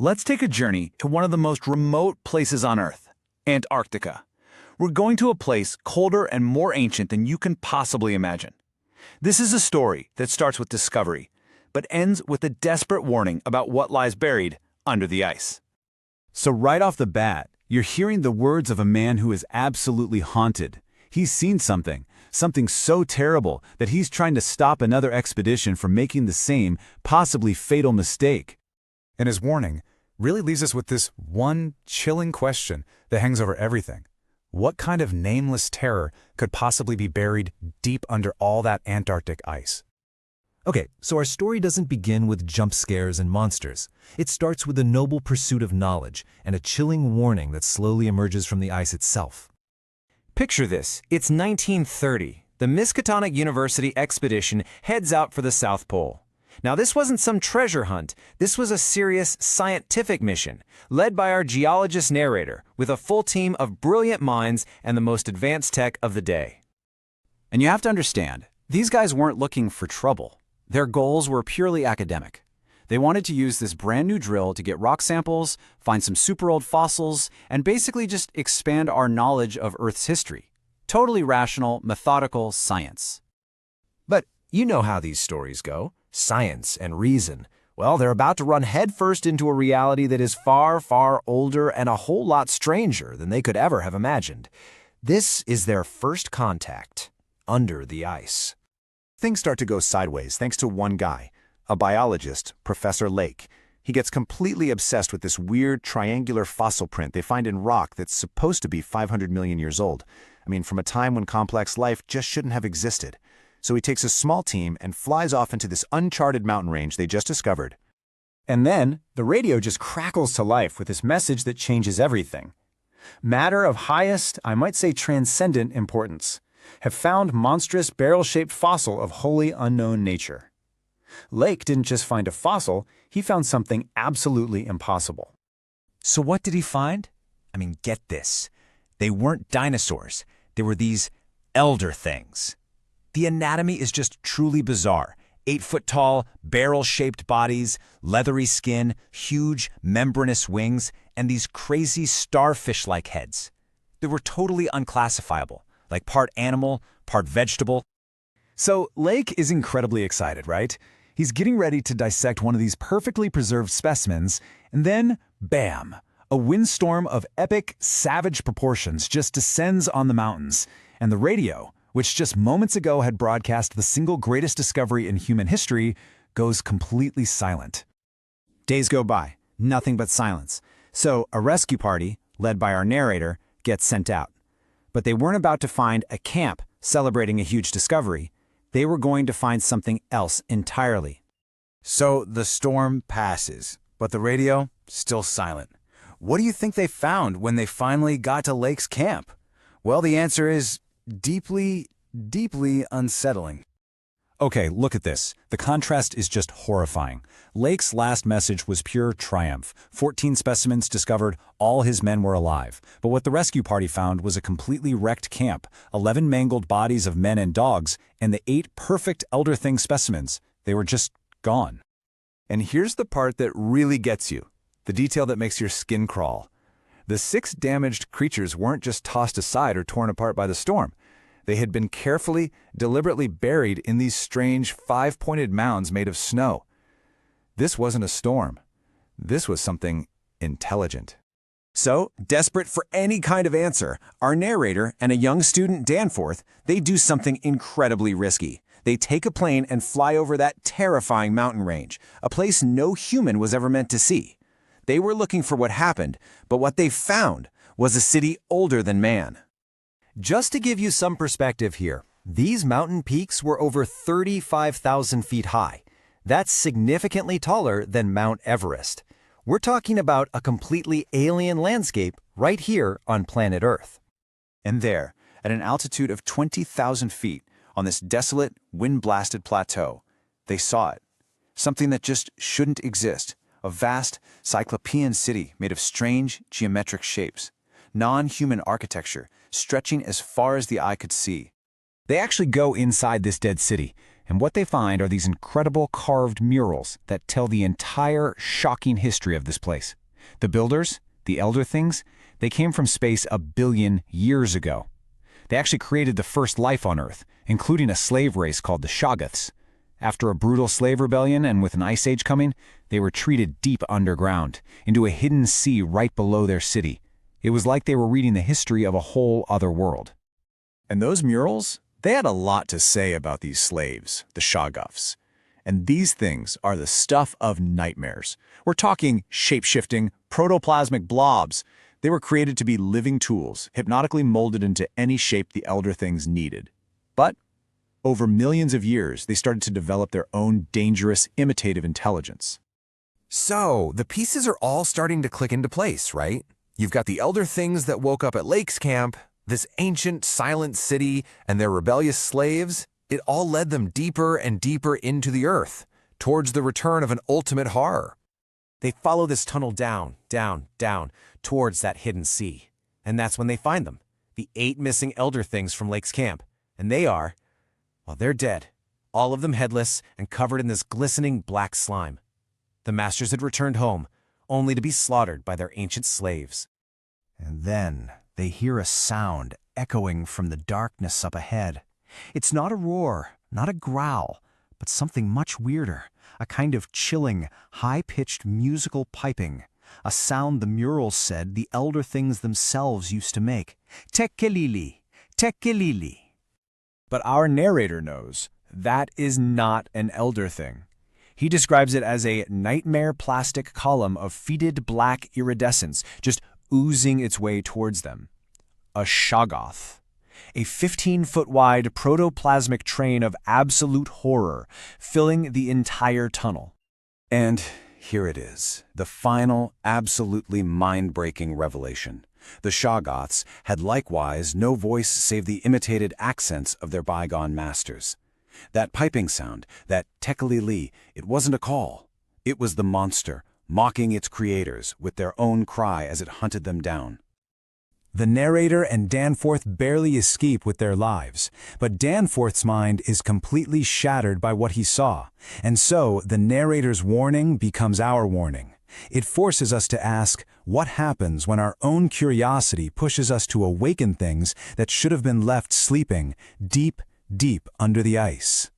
Let's take a journey to one of the most remote places on Earth, Antarctica. We're going to a place colder and more ancient than you can possibly imagine. This is a story that starts with discovery, but ends with a desperate warning about what lies buried under the ice. So right off the bat, you're hearing the words of a man who is absolutely haunted. He's seen something so terrible that he's trying to stop another expedition from making the same, possibly fatal mistake. And his warning really leaves us with this one chilling question that hangs over everything. What kind of nameless terror could possibly be buried deep under all that Antarctic ice? Okay, so our story doesn't begin with jump scares and monsters. It starts with a noble pursuit of knowledge and a chilling warning that slowly emerges from the ice itself. Picture this. It's 1930. The Myskatonic University expedition heads out for the South Pole. Now, this wasn't some treasure hunt. This was a serious scientific mission, led by our geologist narrator, with a full team of brilliant minds and the most advanced tech of the day. And you have to understand, these guys weren't looking for trouble. Their goals were purely academic. They wanted to use this brand new drill to get rock samples, find some super old fossils, and basically just expand our knowledge of Earth's history. Totally rational, methodical science. But you know how these stories go. Science and reason. Well, they're about to run headfirst into a reality that is far, far older and a whole lot stranger than they could ever have imagined. This is their first contact under the ice. Things start to go sideways thanks to one guy, a biologist, Professor Lake. He gets completely obsessed with this weird triangular fossil print they find in rock that's supposed to be 500 million years old. I mean, from a time when complex life just shouldn't have existed. So he takes a small team and flies off into this uncharted mountain range they just discovered. And then, the radio just crackles to life with this message that changes everything. Matter of highest, I might say transcendent importance, have found monstrous barrel-shaped fossil of wholly unknown nature. Lake didn't just find a fossil, he found something absolutely impossible. So what did he find? I mean, get this. They weren't dinosaurs. They were these elder things. The anatomy is just truly bizarre. 8-foot-tall, barrel-shaped bodies, leathery skin, huge, membranous wings, and these crazy starfish-like heads. They were totally unclassifiable, like part animal, part vegetable. So Lake is incredibly excited, right? He's getting ready to dissect one of these perfectly preserved specimens, and then, bam! A windstorm of epic, savage proportions just descends on the mountains, and the radio, which just moments ago had broadcast the single greatest discovery in human history, goes completely silent. Days go by, nothing but silence. So a rescue party, led by our narrator, gets sent out. But they weren't about to find a camp celebrating a huge discovery. They were going to find something else entirely. So the storm passes, but the radio still silent. What do you think they found when they finally got to Lake's camp? Well, the answer is deeply, deeply unsettling. Okay, look at this. The contrast is just horrifying. Lake's last message was pure triumph. 14 specimens discovered, all his men were alive. But what the rescue party found was a completely wrecked camp, 11 mangled bodies of men and dogs, and the 8 perfect elder thing specimens. They were just gone. And here's the part that really gets you, the detail that makes your skin crawl. The 6 damaged creatures weren't just tossed aside or torn apart by the storm. They had been carefully, deliberately buried in these strange 5-pointed mounds made of snow. This wasn't a storm. This was something intelligent. So, desperate for any kind of answer, our narrator and a young student, Danforth, they do something incredibly risky. They take a plane and fly over that terrifying mountain range, a place no human was ever meant to see. They were looking for what happened, but what they found was a city older than man. Just to give you some perspective here, these mountain peaks were over 35,000 feet high. That's significantly taller than Mount Everest. We're talking about a completely alien landscape right here on planet Earth. And there, at an altitude of 20,000 feet, on this desolate, wind-blasted plateau, they saw it. Something that just shouldn't exist. A vast, cyclopean city made of strange, geometric shapes. Non-human architecture, stretching as far as the eye could see. They actually go inside this dead city. And what they find are these incredible carved murals that tell the entire shocking history of this place. The builders, the Elder Things, they came from space 1 billion years ago. They actually created the first life on Earth, including a slave race called the Shoggoths. After a brutal slave rebellion and with an ice age coming, they were treated deep underground, into a hidden sea right below their city. It was like they were reading the history of a whole other world. And those murals, they had a lot to say about these slaves, the Shoggoths. And these things are the stuff of nightmares. We're talking shape-shifting, protoplasmic blobs. They were created to be living tools, hypnotically molded into any shape the Elder Things needed. But over millions of years, they started to develop their own dangerous, imitative intelligence. So, the pieces are all starting to click into place, right? You've got the Elder Things that woke up at Lake's camp, this ancient, silent city, and their rebellious slaves. It all led them deeper and deeper into the earth, towards the return of an ultimate horror. They follow this tunnel down, down, down, towards that hidden sea. And that's when they find them, the 8 missing Elder Things from Lake's camp. And they're dead, all of them headless and covered in this glistening black slime. The masters had returned home, only to be slaughtered by their ancient slaves. And then they hear a sound echoing from the darkness up ahead. It's not a roar, not a growl, but something much weirder, a kind of chilling, high-pitched musical piping, a sound the murals said the Elder Things themselves used to make. Tekelili, tekelili. But our narrator knows that is not an Elder Thing. He describes it as a nightmare plastic column of fetid black iridescence just oozing its way towards them. A Shoggoth. A 15-foot-wide protoplasmic train of absolute horror filling the entire tunnel. And here it is, the final, absolutely mind-breaking revelation. The Shoggoths had likewise no voice save the imitated accents of their bygone masters. That piping sound, that tekelili, it wasn't a call. It was the monster, mocking its creators with their own cry as it hunted them down. The narrator and Danforth barely escape with their lives, but Danforth's mind is completely shattered by what he saw, and so the narrator's warning becomes our warning. It forces us to ask, what happens when our own curiosity pushes us to awaken things that should have been left sleeping deep, deep under the ice?